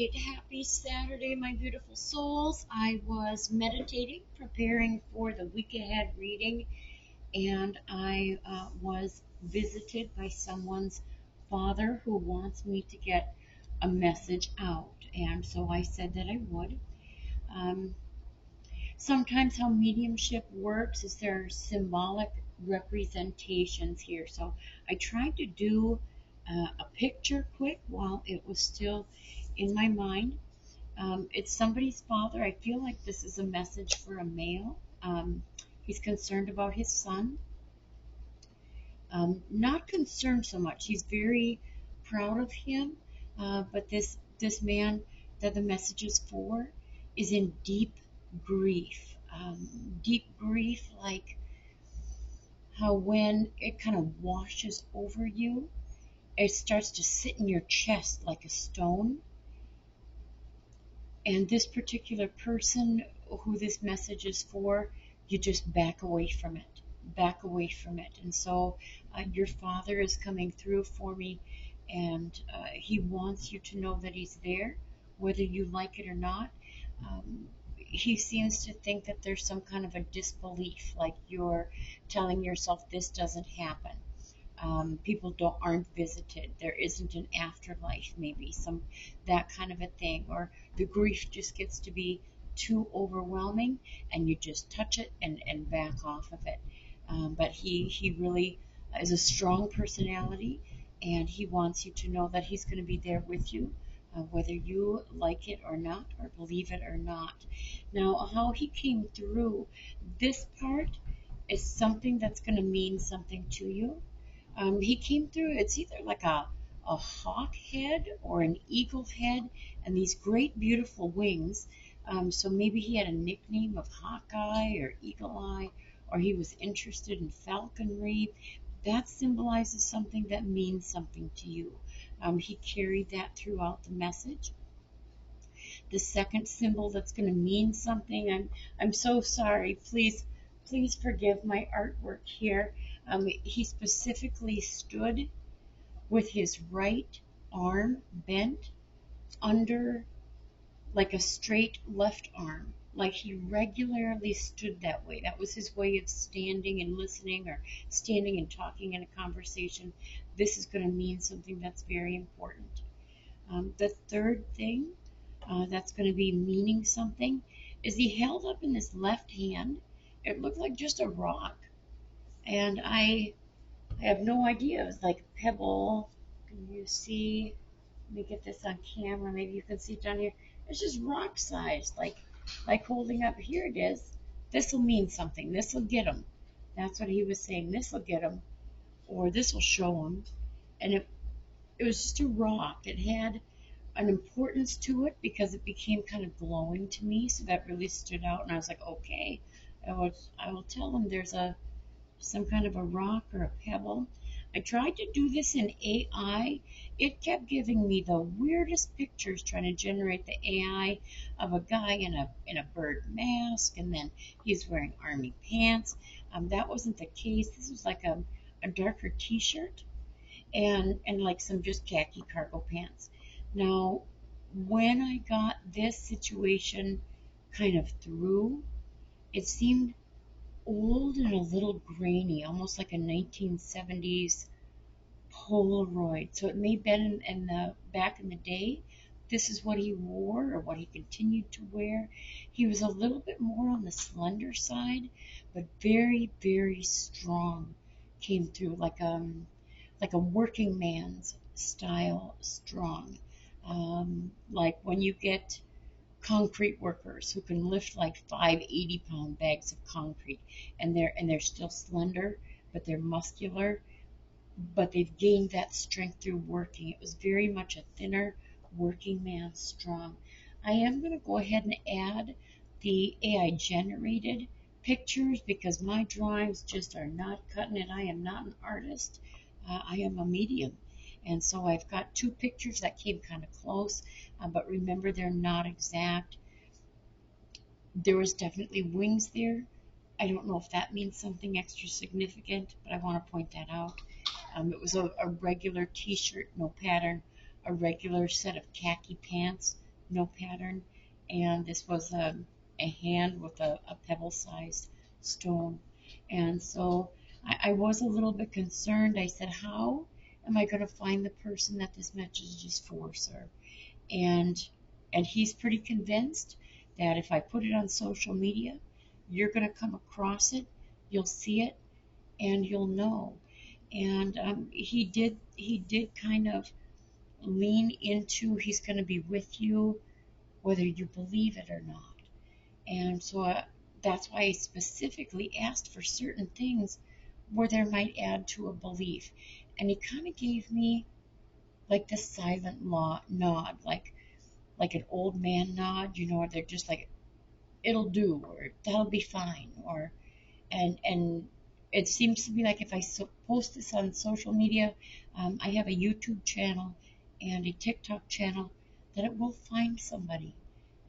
right, happy Saturday, my beautiful souls. I was meditating, preparing for the week ahead reading, and I was visited by someone's father who wants me to get a message out. And so I said that I would. Um, Sometimes how mediumship works is there are symbolic representations here. So I tried to do a picture quick while it was still in my mind. It's somebody's father. I feel like this is a message for a male. He's concerned about his son. Not concerned so much. He's very proud of him, but this man that the message is for is in deep grief. Deep grief, like how when it kind of washes over you, it starts to sit in your chest like a stone. And this particular person who this message is for, you just back away from it. Back away from it. And so your father is coming through for me, and he wants you to know that he's there, whether you like it or not. He seems to think that there's some kind of a disbelief, like you're telling yourself this doesn't happen. People aren't visited. There isn't an afterlife, maybe some that kind of a thing, or the grief just gets to be too overwhelming, and you just touch it and back off of it. But he really is a strong personality, and he wants you to know that he's going to be there with you, whether you like it or not, or believe it or not. Now, how he came through this part is something that's going to mean something to you. He came through, it's either like a hawk head or an eagle head, and these great, beautiful wings. So maybe he had a nickname of Hawkeye or Eagle Eye, or he was interested in falconry. That symbolizes something that means something to you. He carried that throughout the message. The second symbol that's going to mean something, I'm so sorry. Please forgive my artwork here. He specifically stood with his right arm bent under like a straight left arm, like he regularly stood that way. That was his way of standing and listening, or standing and talking in a conversation. This is going to mean something that's very important. The third thing that's going to be meaning something is he held up in his left hand. It looked like just a rock, and I have no idea. It was like a pebble. Can you see? Let me get this on camera. Maybe you can see it down here. It's just rock sized, like holding up. Here it is. This will mean something. This will get him. That's what he was saying. This will get him, or this will show him. And it was just a rock. It had an importance to it because it became kind of glowing to me. So that really stood out. And I was like, okay, I will tell him there's some kind of a rock or a pebble. I tried to do this in AI. It kept giving me the weirdest pictures, trying to generate the AI of a guy in a bird mask, and then he's wearing army pants. That wasn't the case. This was like a darker T-shirt and like some just khaki cargo pants. Now, when I got this situation kind of through, it seemed old and a little grainy, almost like a 1970s Polaroid. So it may have been in the back in the day. This is what he wore, or what he continued to wear. He was a little bit more on the slender side, but very, very strong. Came through like a working man's style strong. Like when you get concrete workers who can lift like 5 80-pound bags of concrete, and they're still slender, but they're muscular, but they've gained that strength through working. It was very much a thinner working man strong. I am going to go ahead and add the AI generated pictures because my drawings just are not cutting it. I am not an artist. I am a medium. And so I've got two pictures that came kind of close, but remember, they're not exact. There was definitely wings there. I don't know if that means something extra significant, but I want to point that out. It was a regular t-shirt, no pattern, a regular set of khaki pants, no pattern, and this was a hand with a pebble-sized stone. And so I was a little bit concerned. I said, how am I going to find the person that this message is for, sir? And he's pretty convinced that if I put it on social media, you're going to come across it, you'll see it, and you'll know. And he did kind of lean into he's going to be with you whether you believe it or not. And so that's why I specifically asked for certain things where there might add to a belief. And he kind of gave me like the silent nod, like an old man nod, they're just like, it'll do, or that'll be fine, or and it seems to be like if I post this on social media, I have a YouTube channel and a TikTok channel, that it will find somebody.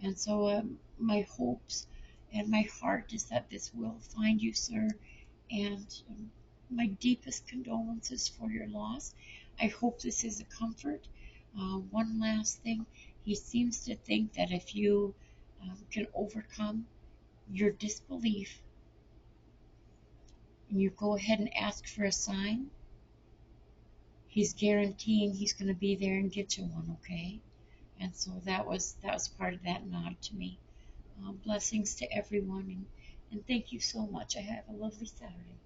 And so my hopes and my heart is that this will find you, sir. And my deepest condolences for your loss. I hope this is a comfort. One last thing, he seems to think that if you can overcome your disbelief and you go ahead and ask for a sign, he's guaranteeing he's going to be there and get you one, okay? And so that was part of that nod to me. Blessings to everyone, and thank you so much. I have a lovely Saturday.